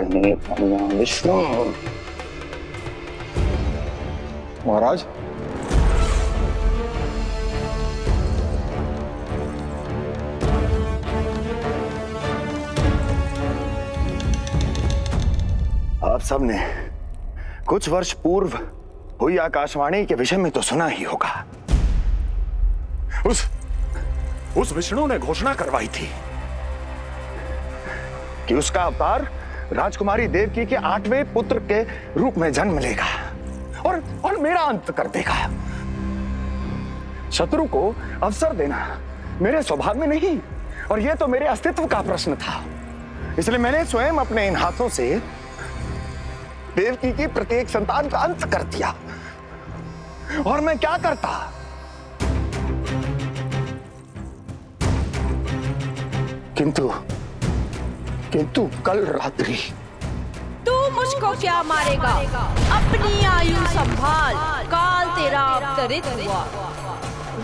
करने विष्णु। महाराज, आप सबने कुछ वर्ष पूर्व हुई आकाशवाणी के विषय में तो सुना ही होगा। उस विष्णु ने घोषणा करवाई थी कि उसका अवतार राजकुमारी देवकी के 8वें पुत्र के रूप में जन्म लेगा और मेरा अंत कर देगा। शत्रु को अवसर देना मेरे स्वभाव में नहीं, और यह तो मेरे अस्तित्व का प्रश्न था। इसलिए मैंने स्वयं अपने इन हाथों से देवकी की प्रत्येक संतान का अंत कर दिया। और मैं क्या करता? किंतु कल रात्रि तू मुझको क्या मारेगा? अपनी आयु संभाल, काल तेरा अवतरित हुआ,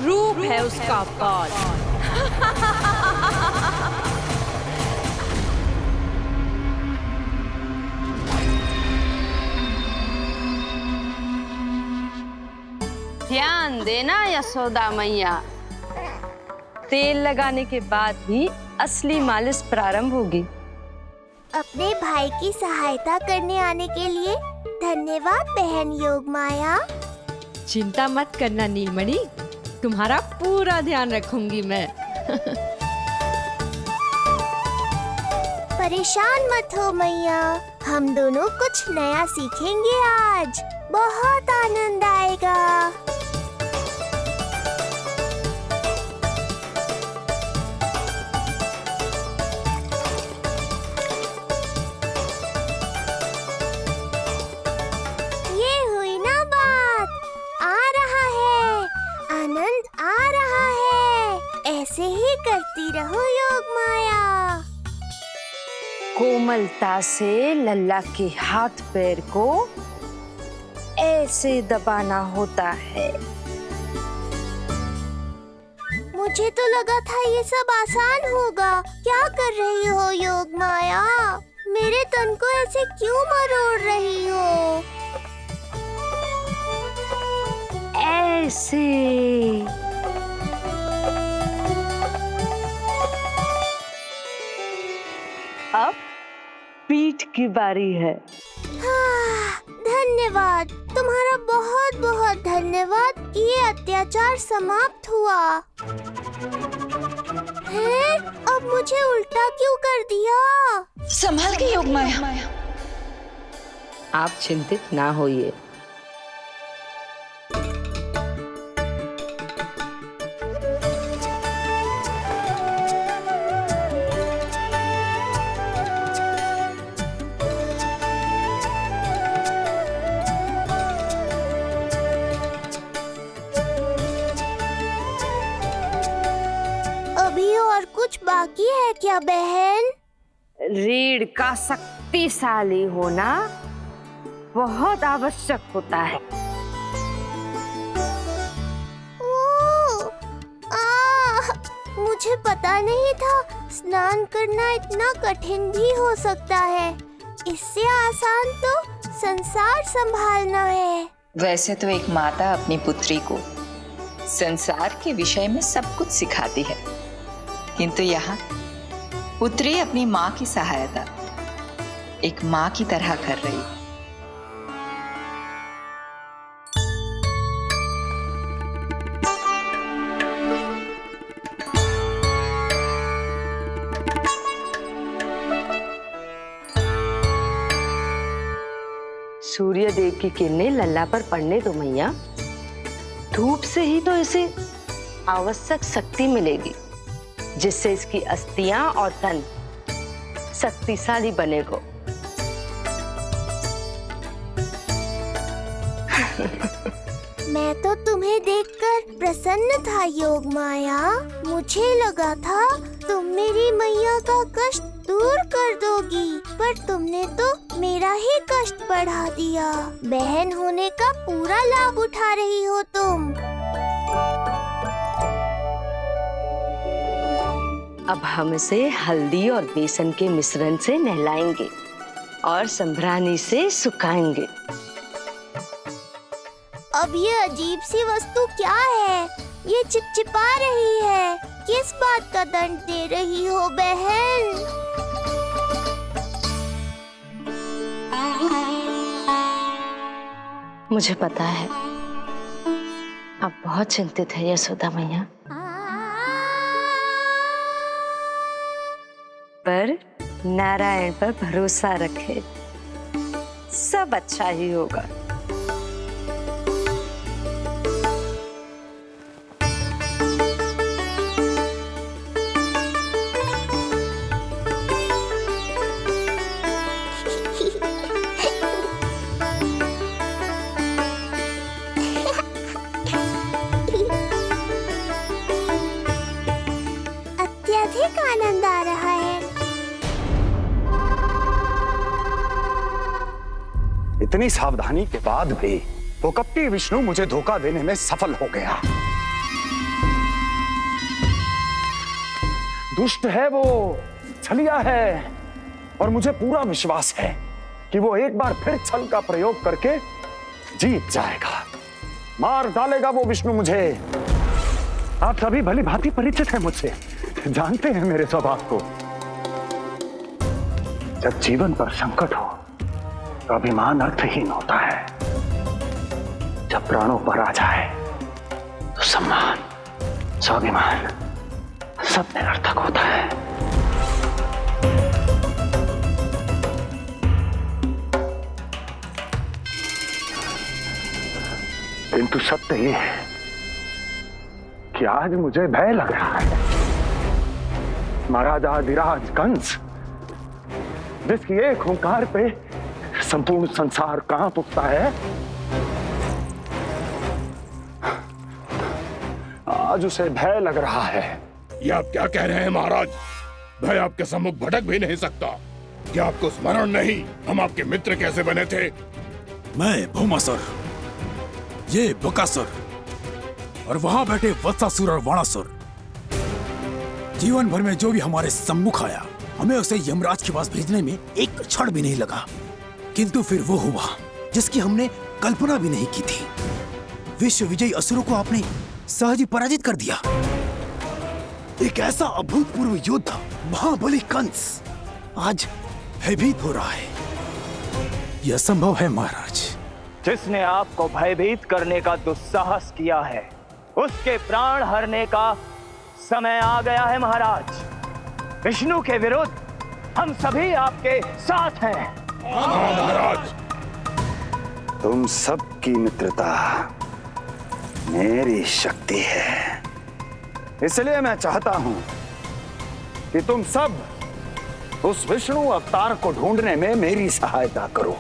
रूप है उसका काल। ध्यान देना यशोदा मैया, तेल लगाने के बाद ही असली मालिश प्रारंभ होगी। अपने भाई की सहायता करने आने के लिए धन्यवाद बहन योगमाया। चिंता मत करना नीलमणि, तुम्हारा पूरा ध्यान रखूंगी मैं। परेशान मत हो मैया, हम दोनों कुछ नया सीखेंगे आज। बहुत आनंद आएगा। ये हुई ना बात, आ रहा है, आनंद आ रहा है। ऐसे ही करती रहो योगमाया। कोमलता से लल्ला के हाथ पैर को ऐसे दबाना होता है। मुझे तो लगा था ये सब आसान होगा। क्या कर रही हो योगमाया? मेरे तन को ऐसे क्यों मरोड़ रही हो? ऐसे अब पीठ की बारी है। धन्यवाद, तुम्हारा बहुत बहुत धन्यवाद। ये अत्याचार समाप्त हुआ है। अब मुझे उल्टा क्यों कर दिया? संभाल के योगमाया। आप चिंतित ना होइए। अभी और कुछ बाकी है क्या बहन? रीढ़ का शक्तिशाली होना बहुत आवश्यक होता है। मुझे पता नहीं था स्नान करना इतना कठिन भी हो सकता है। इससे आसान तो संसार संभालना है। वैसे तो एक माता अपनी पुत्री को संसार के विषय में सब कुछ सिखाती है, किंतु यहाँ पुत्री अपनी माँ की सहायता एक माँ की तरह कर रही है। सूर्य देव की किरणें लल्ला पर पड़ने दो मैया। धूप से ही तो इसे आवश्यक शक्ति मिलेगी, जिससे इसकी अस्थियां और तन शक्तिशाली बनेगा। मैं तो तुम्हें देखकर प्रसन्न था योगमाया। मुझे लगा था तुम मेरी मैया का कष्ट दूर कर दोगी, पर तुमने तो मेरा ही कष्ट बढ़ा दिया। बहन होने का पूरा लाभ उठा रही हो तुम। अब हम इसे हल्दी और बेसन के मिश्रण से नहलाएंगे। और संभरानी से सुखाएंगे। अब ये अजीब सी वस्तु क्या है? ये चिपचिपा रही है। किस बात का दंड दे रही हो बहन? मुझे पता है आप बहुत चिंतित है यशोदा मैया, पर नारायण पर भरोसा रखे, सब अच्छा ही होगा। अत्यधिक आनंद आ रहा है। इतनी सावधानी के बाद भी वो कपटी विष्णु मुझे धोखा देने में सफल हो गया। दुष्ट है वो, छलिया है, और मुझे पूरा विश्वास है कि वो एक बार फिर छल का प्रयोग करके जीत जाएगा, मार डालेगा वो विष्णु मुझे। आप सभी भली भांति परिचित हैं मुझसे, जानते हैं मेरे स्वभाव को। जब जीवन पर संकट हो तो अभिमान अर्थहीन होता है, जब प्राणों पर आ जाए तो सम्मान, स्वाभिमान सब निरर्थक होता है। किंतु सत्य ये है कि आज मुझे भय लग रहा है। महाराजाधिराज कंस, जिसकी एक हुंकार पे संपूर्ण संसार कांप उठता है, आज उसे भय लग रहा है। ये आप क्या कह रहे हैं महाराज? भय आपके सम्मुख भटक भी नहीं सकता। क्या आपको स्मरण नहीं हम आपके मित्र कैसे बने थे? मैं भौमासुर, ये बकासुर, और वहां बैठे वत्सासुर और वाणासुर। जीवन भर में जो भी हमारे सम्मुख आया, हमें उसे यमराज के पास भेजने में एक क्षण भी नहीं लगा। किंतु फिर वो हुआ जिसकी हमने कल्पना भी नहीं की थी। विश्व विजयी असुरों को आपने सहज ही पराजित कर दिया। एक ऐसा अभूतपूर्व योद्धा महाबली कंस आज भयभीत हो रहा है। यह संभव है महाराज? जिसने आपको भयभीत करने का दुस्साहस किया है, उसके प्राण हरने का समय आ गया है महाराज। विष्णु के विरुद्ध हम सभी आपके साथ हैं। महाराज, तुम सबकी मित्रता मेरी शक्ति है, इसलिए मैं चाहता हूं कि तुम सब उस विष्णु अवतार को ढूंढने में मेरी सहायता करो।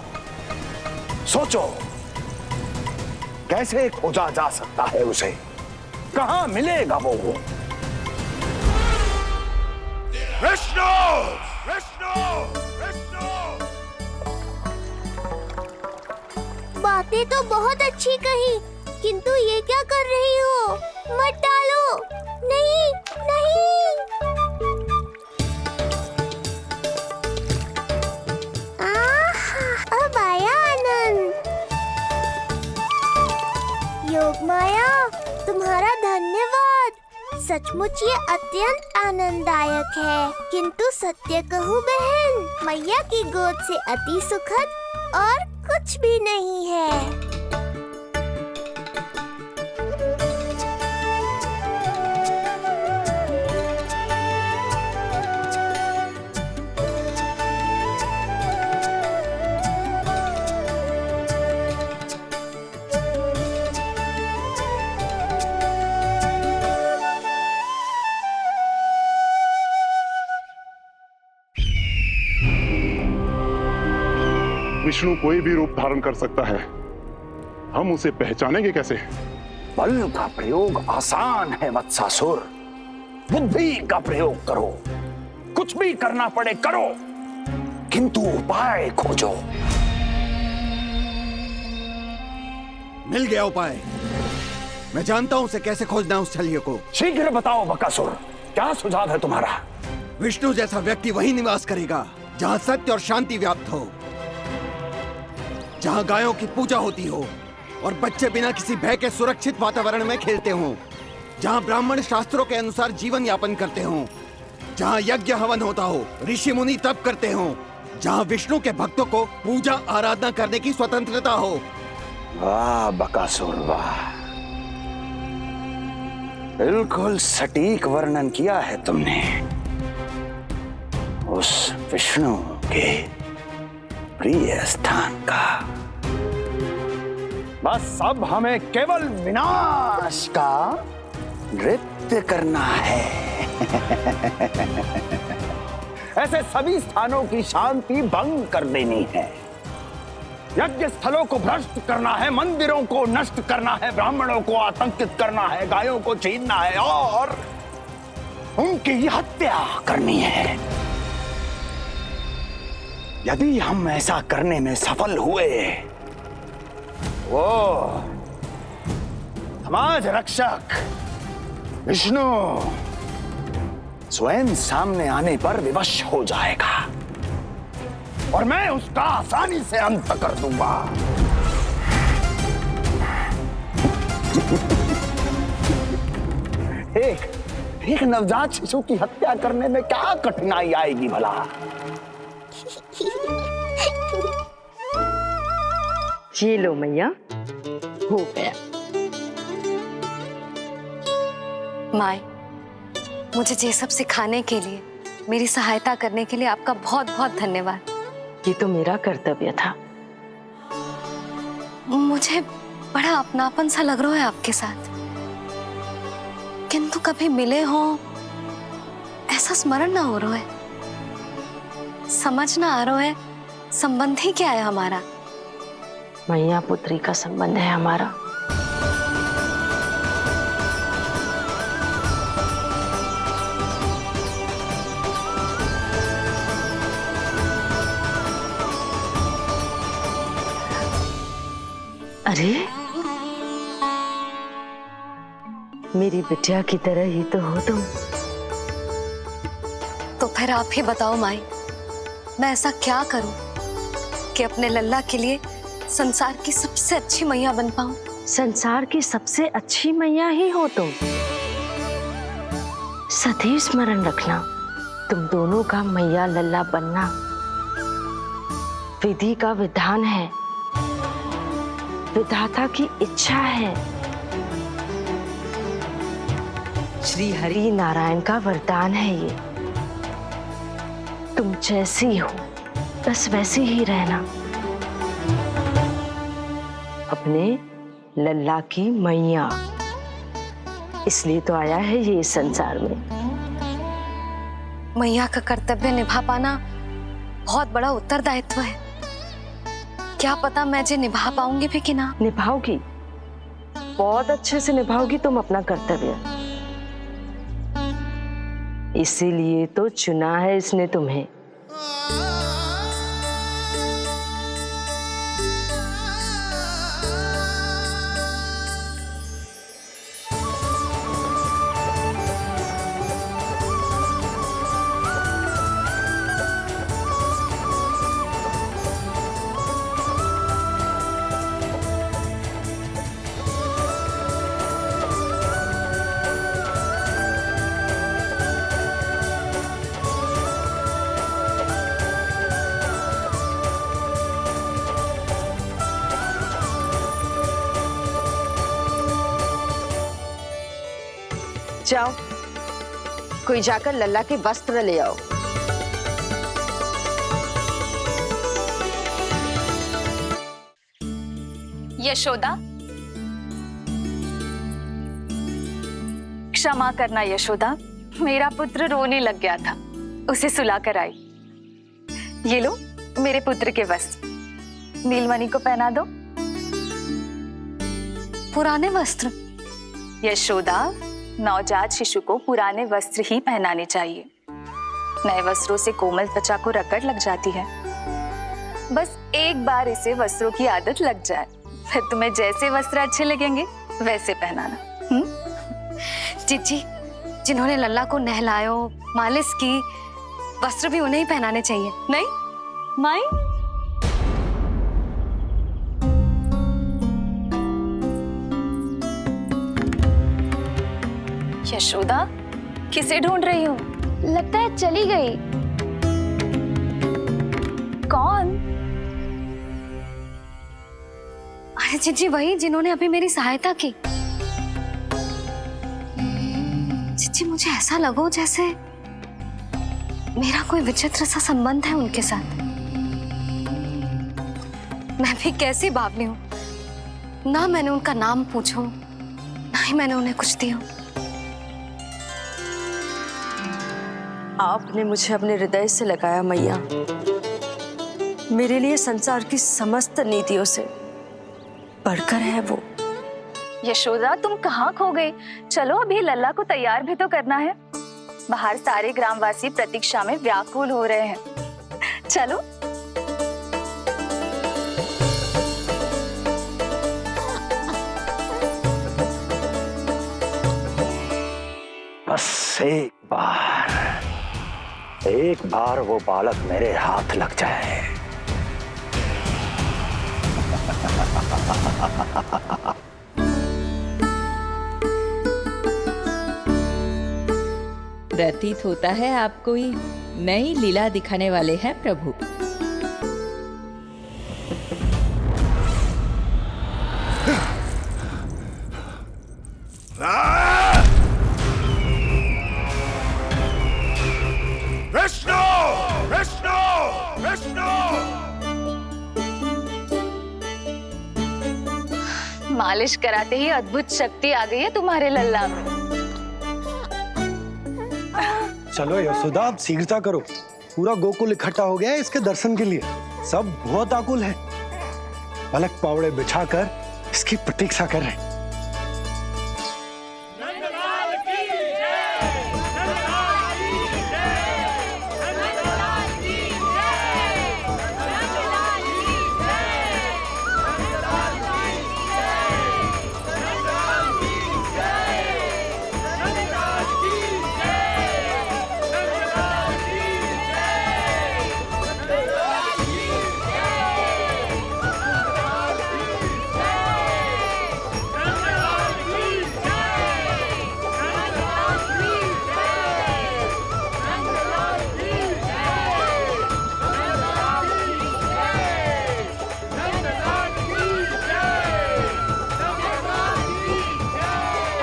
सोचो कैसे खोजा जा सकता है उसे, कहां मिलेगा वो? विष्णु! विष्णु! विष्णु! बातें तो बहुत अच्छी कही, किंतु ये क्या कर रही हो? मत डालो। नहीं, नहीं। अब आया आनंद। योग माया, तुम्हारा धन्यवाद। सचमुच ये अत्यंत आनंददायक है। किंतु सत्य कहूँ बहन, मैया की गोद से अति सुखद और कुछ भी नहीं है। विष्णु कोई भी रूप धारण कर सकता है, हम उसे पहचानेंगे कैसे? बल का प्रयोग आसान है वत्सासुर, बुद्धि का प्रयोग करो। कुछ भी करना पड़े करो, किंतु उपाय खोजो। मिल गया उपाय। मैं जानता हूं उसे कैसे खोजना उस छलिए को। शीघ्र बताओ बकासुर, क्या सुझाव है तुम्हारा? विष्णु जैसा व्यक्ति वहीं निवास करेगा जहां सत्य और शांति व्याप्त हो। जहाँ गायों की पूजा होती हो और बच्चे बिना किसी भय के सुरक्षित वातावरण में खेलते हों, जहाँ ब्राह्मण शास्त्रों के अनुसार जीवन यापन करते हों, जहाँ यज्ञ हवन होता हो, ऋषि मुनि तप करते हों, जहाँ विष्णु के भक्तों को पूजा आराधना करने की स्वतंत्रता हो। वाह बकासुर वाह, बिल्कुल सटीक वर्णन किया है तुमने उस विष्णु के प्रिय स्थान का। बस अब हमें केवल विनाश का नृत्य करना है। ऐसे सभी स्थानों की शांति भंग कर देनी है, यज्ञ स्थलों को भ्रष्ट करना है, मंदिरों को नष्ट करना है, ब्राह्मणों को आतंकित करना है, गायों को छीनना है और उनकी हत्या करनी है। यदि हम ऐसा करने में सफल हुए, वो समाज रक्षक विष्णु स्वयं सामने आने पर विवश हो जाएगा और मैं उसका आसानी से अंत कर दूंगा। एक नवजात शिशु की हत्या करने में क्या कठिनाई आएगी भला? ये लो मैया, हो गया। माई, मुझे ये सब सिखाने के लिए, मेरी सहायता करने के लिए आपका बहुत बहुत धन्यवाद। ये तो मेरा कर्तव्य था। मुझे बड़ा अपनापन सा लग रहा है आपके साथ, किंतु कभी मिले हो ऐसा स्मरण ना हो रहा है, समझ ना आ रहा है संबंध ही क्या है हमारा। मैया पुत्री का संबंध है हमारा। अरे मेरी बिटिया की तरह ही तो हो तुम। तो फिर आप ही बताओ माई, मैं ऐसा क्या करूं कि अपने लल्ला के लिए संसार की सबसे अच्छी मैया बन पाऊं? संसार की सबसे अच्छी मैया ही हो तुम। सदैव स्मरण रखना, तुम दोनों का मैया लल्ला बनना विधि का विधान है, विधाता की इच्छा है, श्री हरि नारायण का वरदान है ये। तुम जैसी हो बस वैसी ही रहना, अपने लल्ला की मैया। इसलिए तो आया है ये इस संसार में। मैया का कर्तव्य निभा पाना बहुत बड़ा उत्तरदायित्व है। क्या पता मैं जे निभा पाऊंगी भी कि ना। निभाओगी, बहुत अच्छे से निभाओगी तुम अपना कर्तव्य। इसीलिए तो चुना है इसने तुम्हें। जाओ, कोई जाकर लल्ला के वस्त्र ले आओ। यशोदा, क्षमा करना यशोदा, मेरा पुत्र रोने लग गया था, उसे सुलाकर आई। ये लो मेरे पुत्र के वस्त्र, नीलमणि को पहना दो। पुराने वस्त्र? यशोदा, नवजात शिशु को पुराने वस्त्र ही पहनाने चाहिए। नए वस्त्रों से कोमल त्वचा को रगड़ लग जाती है। बस एक बार इसे वस्त्रों की आदत लग जाए, फिर तुम्हें जैसे वस्त्र अच्छे लगेंगे वैसे पहनाना। जीजी, जिन्होंने लल्ला को नहलायो, मालिश की, वस्त्र भी उन्हें ही पहनाने चाहिए, नहीं माई? यशोदा, किसे ढूंढ रही हो? लगता है चली गई। कौन? अरे जीजी, वही जिन्होंने अभी मेरी सहायता की। जीजी, मुझे ऐसा लगो जैसे मेरा कोई विचित्र सा संबंध है उनके साथ। मैं भी कैसी बावली हूँ, ना मैंने उनका नाम पूछा, ना ही मैंने उन्हें कुछ दिया। आपने मुझे अपने हृदय से लगाया मैया। मेरे लिए संसार की समस्त नीतियों से बढ़कर है वो। यशोदा, तुम कहाँ खो गई? चलो, अभी लल्ला को तैयार भी तो करना है। बाहर सारे ग्रामवासी प्रतीक्षा में व्याकुल हो रहे हैं। चलो। बस एक बार वो बालक मेरे हाथ लग जाए। प्रतीत होता है आप कोई नई लीला दिखाने वाले हैं प्रभु। विष्णु! विष्णु! विष्णु! मालिश कराते ही अद्भुत शक्ति आ गई है तुम्हारे लल्ला में। चलो यशोदा, आप शीघ्रता करो। पूरा गोकुल इकट्ठा हो गया है इसके दर्शन के लिए। सब बहुत आकुल है। पलक पावड़े बिछाकर इसकी प्रतीक्षा कर रहे हैं।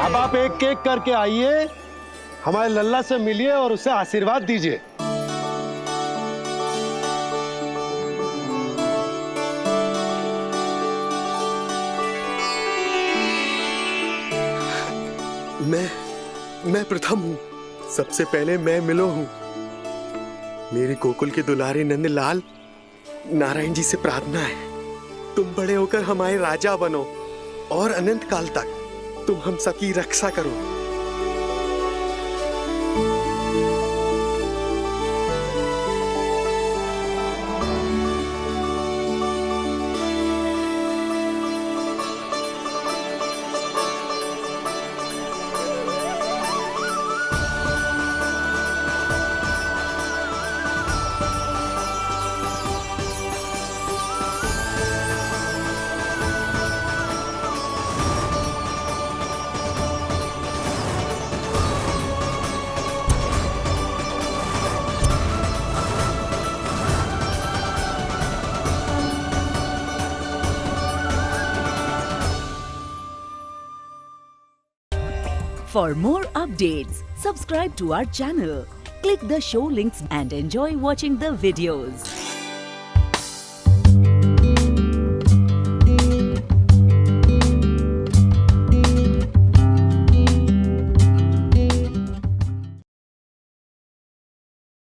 अब आप एक एक करके आइए, हमारे लल्ला से मिलिए और उसे आशीर्वाद दीजिए। मैं प्रथम हूँ। सबसे पहले मैं मिलो हूँ। मेरी गोकुल के दुलारे नंदलाल, नारायण जी से प्रार्थना है, तुम बड़े होकर हमारे राजा बनो और अनंत काल तक तुम हम सबकी रक्षा करो। For more updates, subscribe to our channel, click the show links and enjoy watching the videos.